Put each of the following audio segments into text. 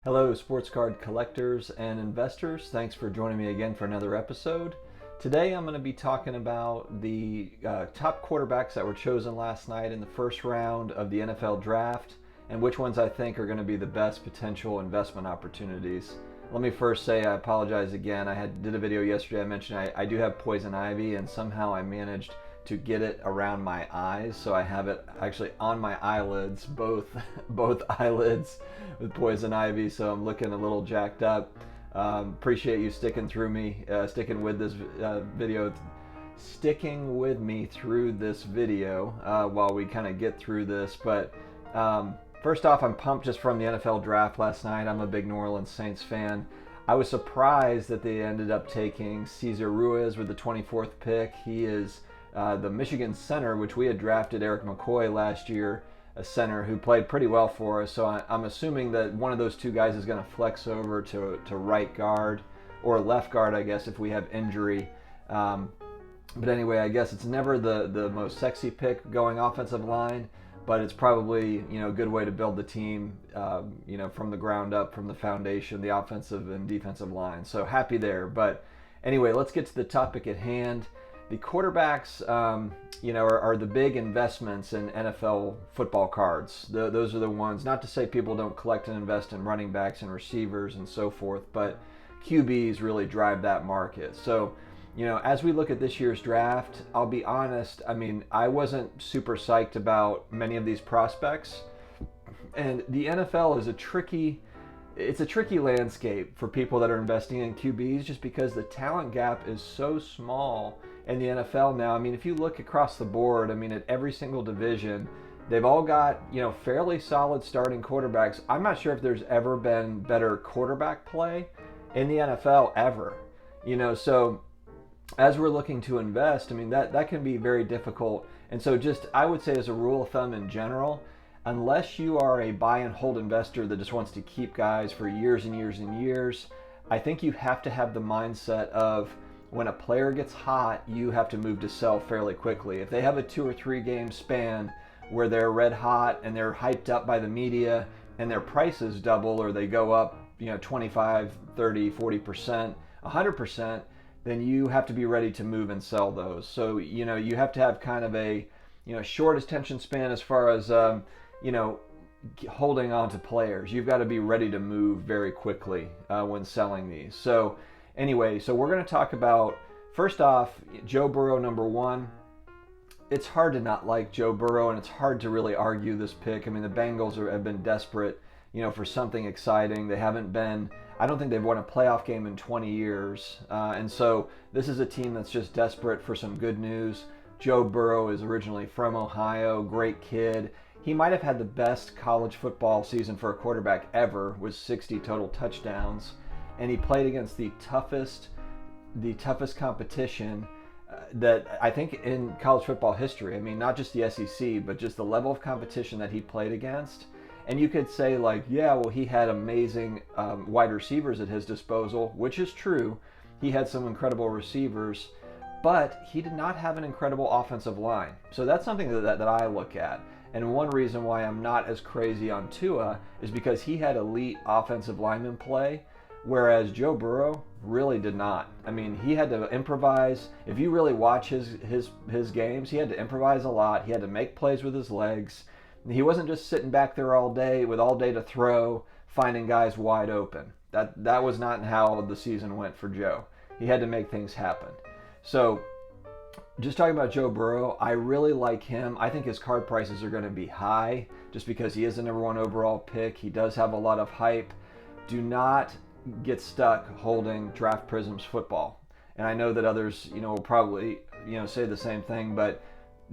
Hello, sports card collectors and investors. Thanks for joining me again for another episode. Today I'm going to be talking about the top quarterbacks that were chosen last night in the first round of the NFL draft and which ones I think are going to be the best potential investment opportunities. Let me first say I apologize again. Did a video yesterday. I mentioned I do have poison ivy, and somehow I managed to get it around my eyes, so I have it actually on my eyelids, both eyelids with poison ivy. So I'm looking a little jacked up. Appreciate you sticking with me through this video while we kind of get through this. But first off, I'm pumped just from the NFL draft last night. I'm a big New Orleans Saints fan. I was surprised that they ended up taking Cesar Ruiz with the 24th pick. He is the Michigan center, which we had drafted Eric McCoy last year, a center who played pretty well for us. So I'm assuming that one of those two guys is going to flex over to right guard or left guard, I guess, if we have injury. But anyway, I guess it's never the most sexy pick going offensive line, but it's probably a good way to build the team from the ground up, from the foundation, the offensive and defensive line. So happy there. But anyway, let's get to the topic at hand. The quarterbacks, are the big investments in NFL football cards. Those are the ones, not to say people don't collect and invest in running backs and receivers and so forth, but QBs really drive that market. So, as we look at this year's draft, I'll be honest, I wasn't super psyched about many of these prospects. And the NFL is a tricky landscape for people that are investing in QBs, just because the talent gap is so small in the NFL now. If you look across the board, at every single division, they've all got, fairly solid starting quarterbacks. I'm not sure if there's ever been better quarterback play in the NFL ever. So as we're looking to invest, that can be very difficult. And so I would say as a rule of thumb in general, unless you are a buy and hold investor that just wants to keep guys for years and years and years, I think you have to have the mindset of when a player gets hot, you have to move to sell fairly quickly. If they have a 2 or 3 game span where they're red hot and they're hyped up by the media and their prices double or they go up 25, 30, 40%, 100%, then you have to be ready to move and sell those. So you have to have kind of a short attention span as far as holding on to players. You've got to be ready to move very quickly when selling these. So anyway, we're going to talk about, first off, Joe Burrow, number 1. It's hard to not like Joe Burrow, and it's hard to really argue this pick. The Bengals have been desperate, for something exciting. They haven't been, I don't think they've won a playoff game in 20 years. And so this is a team that's just desperate for some good news. Joe Burrow is originally from Ohio, great kid. He might have had the best college football season for a quarterback ever, with 60 total touchdowns. And he played against the toughest competition that I think in college football history. Not just the SEC, but just the level of competition that he played against. And you could say he had amazing wide receivers at his disposal, which is true. He had some incredible receivers, but he did not have an incredible offensive line. So that's something that I look at. And one reason why I'm not as crazy on Tua is because he had elite offensive lineman play, whereas Joe Burrow really did not. He had to improvise. If you really watch his games, he had to improvise a lot. He had to make plays with his legs. He wasn't just sitting back there all day with all day to throw, finding guys wide open. That was not how the season went for Joe. He had to make things happen. So just talking about Joe Burrow, I really like him. I think his card prices are going to be high just because he is the number 1 overall pick. He does have a lot of hype. Do not get stuck holding Draft Prism's football. And I know that others, will probably, say the same thing, but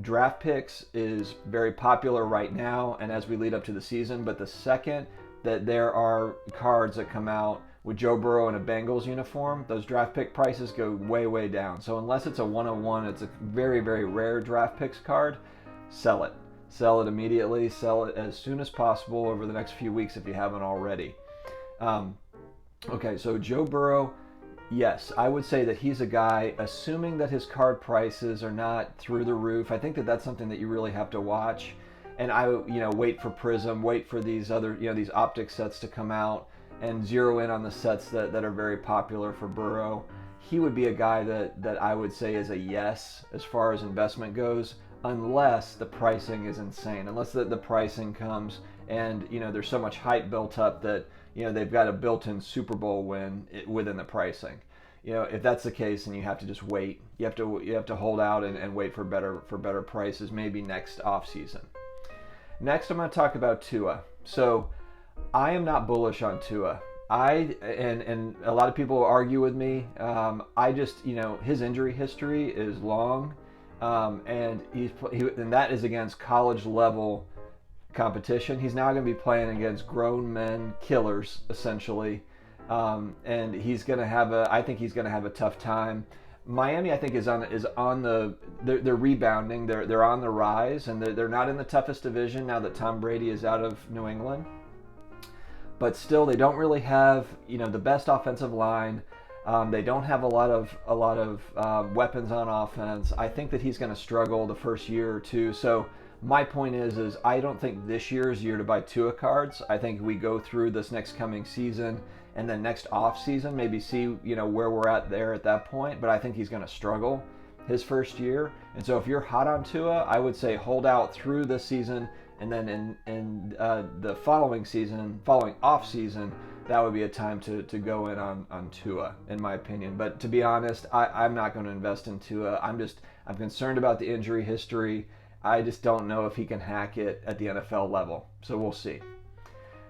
Draft Picks is very popular right now and as we lead up to the season. But the second that there are cards that come out with Joe Burrow in a Bengals uniform, those draft pick prices go way, way down. So unless it's a 101, it's a very, very rare draft picks card, sell it. Sell it immediately. Sell it as soon as possible over the next few weeks if you haven't already. Okay, so Joe Burrow, yes, I would say that he's a guy, assuming that his card prices are not through the roof. I think that that's something that you really have to watch. And I, wait for Prism, wait for these other, these optic sets to come out. and zero in on the sets that are very popular for Burrow, he would be a guy that I would say is a yes as far as investment goes, unless the pricing is insane, unless the pricing comes and there's so much hype built up that they've got a built-in Super Bowl win within the pricing. If that's the case, then you have to just wait. You have to hold out and wait for better prices, maybe next off season. Next, I'm going to talk about Tua. So I am not bullish on Tua. And a lot of people argue with me. I just his injury history is long, and and that is against college level competition. He's now going to be playing against grown men killers essentially, and he's going to have I think he's going to have a tough time. Miami, I think, is on the they're rebounding. They're on the rise, and they're not in the toughest division now that Tom Brady is out of New England. But still, they don't really have the best offensive line. They don't have a lot of weapons on offense. I think that he's going to struggle the first year or two. So my point is I don't think this year is the year to buy Tua cards. I think we go through this next coming season and then next off season, maybe see where we're at there at that point. But I think he's going to struggle his first year. And so if you're hot on Tua, I would say hold out through this season. And then in the following off season, that would be a time to go in on Tua, in my opinion. But to be honest, I'm not going to invest in Tua. I'm concerned about the injury history. I just don't know if he can hack it at the NFL level. So we'll see.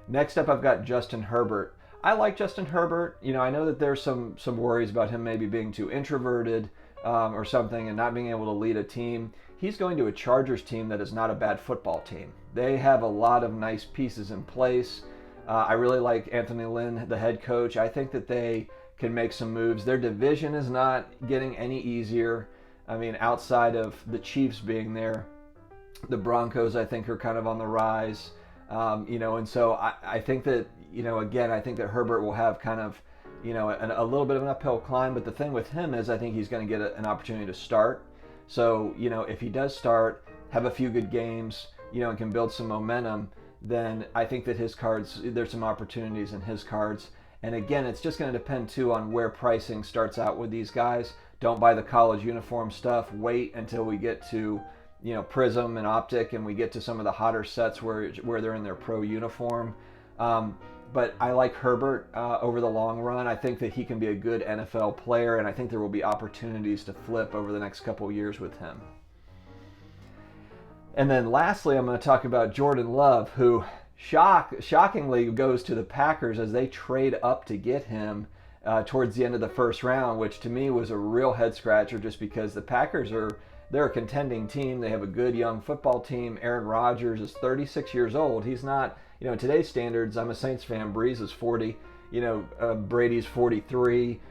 Next up, I've got Justin Herbert. I like Justin Herbert. I know that there's some worries about him maybe being too introverted or something and not being able to lead a team. He's going to a Chargers team that is not a bad football team. They have a lot of nice pieces in place. I really like Anthony Lynn, the head coach. I think that they can make some moves. Their division is not getting any easier. I mean, outside of the Chiefs being there, the Broncos, I think, are kind of on the rise. And so I think that, again, I think that Herbert will have kind of, a little bit of an uphill climb. But the thing with him is I think he's going to get an opportunity to start. So, if he does start, have a few good games, and can build some momentum, then I think that his cards, there's some opportunities in his cards. And again, it's just going to depend too on where pricing starts out with these guys. Don't buy the college uniform stuff. Wait until we get to, Prism and Optic, and we get to some of the hotter sets where they're in their pro uniform. But I like Herbert over the long run. I think that he can be a good NFL player, and I think there will be opportunities to flip over the next couple of years with him. And then lastly, I'm going to talk about Jordan Love, who shockingly goes to the Packers as they trade up to get him towards the end of the first round, which to me was a real head scratcher just because the Packers they're a contending team. They have a good young football team. Aaron Rodgers is 36 years old. He's not, in today's standards, I'm a Saints fan. Breeze is 40. Brady's 43.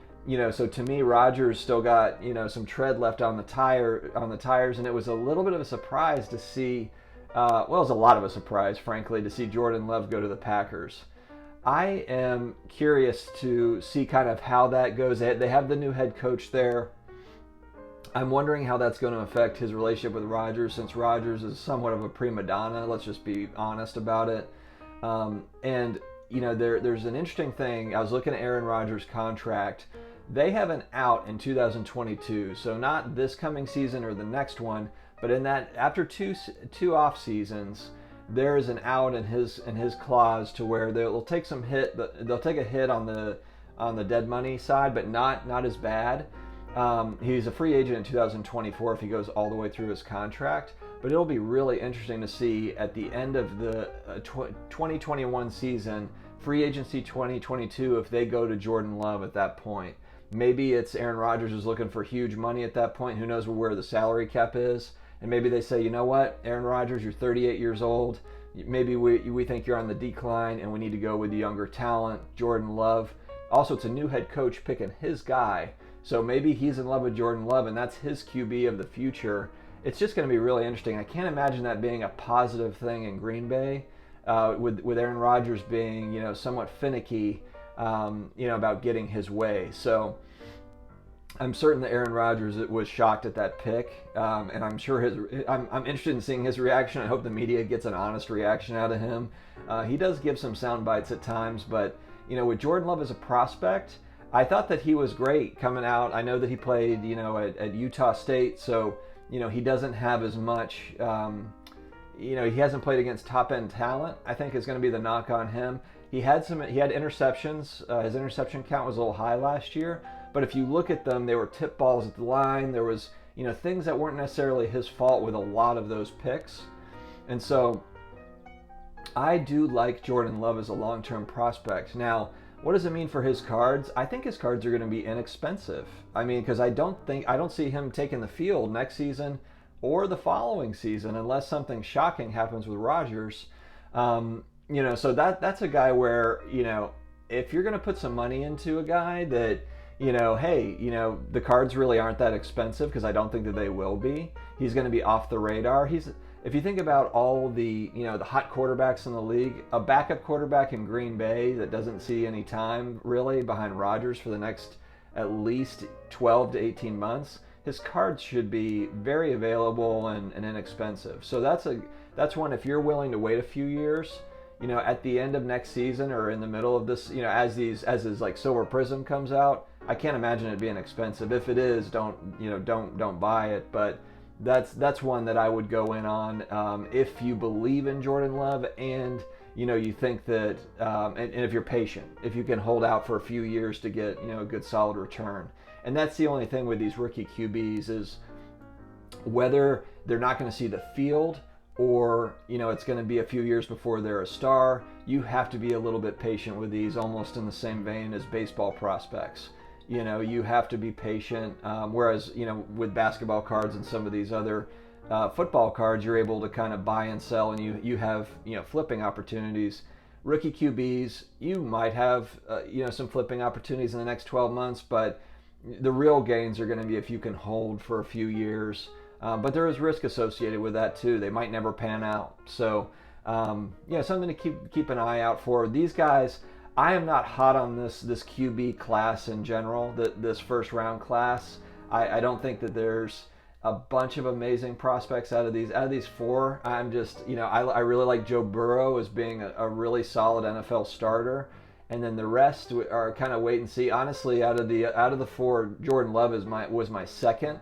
So to me, Rodgers still got, some tread left on the tires, and it was a little bit of a surprise to see, it was a lot of a surprise, frankly, to see Jordan Love go to the Packers. I am curious to see kind of how that goes. They have the new head coach there. I'm wondering how that's going to affect his relationship with Rodgers, since Rodgers is somewhat of a prima donna. Let's just be honest about it. And there's an interesting thing. I was looking at Aaron Rodgers' contract. They have an out in 2022, so not this coming season or the next one, but in that after two off seasons, there is an out in his clause to where they'll take some hit. They'll take a hit on the dead money side, but not as bad. He's a free agent in 2024 if he goes all the way through his contract. But it'll be really interesting to see at the end of the 2021 season, free agency 2022, if they go to Jordan Love at that point. Maybe it's Aaron Rodgers is looking for huge money at that point. Who knows where the salary cap is? And maybe they say, you know what, Aaron Rodgers, you're 38 years old. Maybe we think you're on the decline and we need to go with the younger talent, Jordan Love. Also, it's a new head coach picking his guy. So maybe he's in love with Jordan Love and that's his QB of the future. It's just going to be really interesting. I can't imagine that being a positive thing in Green Bay, with Aaron Rodgers being, somewhat finicky, about getting his way. So I'm certain that Aaron Rodgers was shocked at that pick, and I'm sure I'm interested in seeing his reaction. I hope the media gets an honest reaction out of him. He does give some sound bites at times, but with Jordan Love as a prospect, I thought that he was great coming out. I know that he played, at Utah State, so, he doesn't have as much, he hasn't played against top end talent, I think is going to be the knock on him. He had interceptions. His interception count was a little high last year, but if you look at them, they were tip balls at the line. There was, things that weren't necessarily his fault with a lot of those picks. And so I do like Jordan Love as a long-term prospect. Now, what does it mean for his cards? I think his cards are going to be inexpensive. I mean, because I don't see him taking the field next season or the following season unless something shocking happens with Rodgers. So that's a guy where, if you're going to put some money into a guy that, the cards really aren't that expensive, because I don't think that they will be. He's going to be off the radar. If you think about all the, the hot quarterbacks in the league, a backup quarterback in Green Bay that doesn't see any time really behind Rodgers for the next at least 12 to 18 months, his cards should be very available and inexpensive. So that's one, if you're willing to wait a few years, at the end of next season or in the middle of this, as his like Silver Prism comes out, I can't imagine it being expensive. If it is, don't buy it. But that's one that I would go in on if you believe in Jordan Love and you think that and if you're patient, if you can hold out for a few years to get a good solid return. And that's the only thing with these rookie QBs is whether they're not going to see the field or it's going to be a few years before they're a star. You have to be a little bit patient with these, almost in the same vein as baseball prospects. You have to be patient, whereas with basketball cards and some of these other football cards, you're able to kind of buy and sell, and you have flipping opportunities. Rookie QBs, you might have some flipping opportunities in the next 12 months, but the real gains are going to be if you can hold for a few years. But there is risk associated with that too. They might never pan out. So something to keep an eye out for. These guys, I am not hot on this QB class in general, this first round class. I don't think that there's a bunch of amazing prospects out of these four. I'm just, I really like Joe Burrow as being a really solid NFL starter. And then the rest are kind of wait and see. Honestly, out of the four, Jordan Love was my second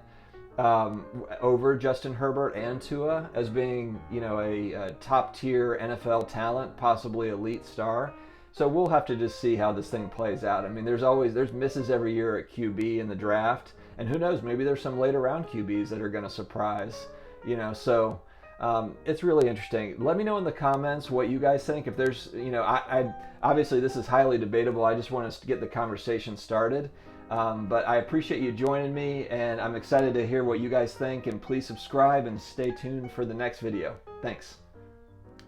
over Justin Herbert and Tua as being a top tier NFL talent, possibly elite star. So we'll have to just see how this thing plays out. I mean, there's misses every year at QB in the draft, and who knows, maybe there's some later round QBs that are going to surprise. So it's really interesting. Let me know in the comments what you guys think. If there's, I obviously this is highly debatable. I just want us to get the conversation started. But I appreciate you joining me, and I'm excited to hear what you guys think. And please subscribe and stay tuned for the next video. Thanks.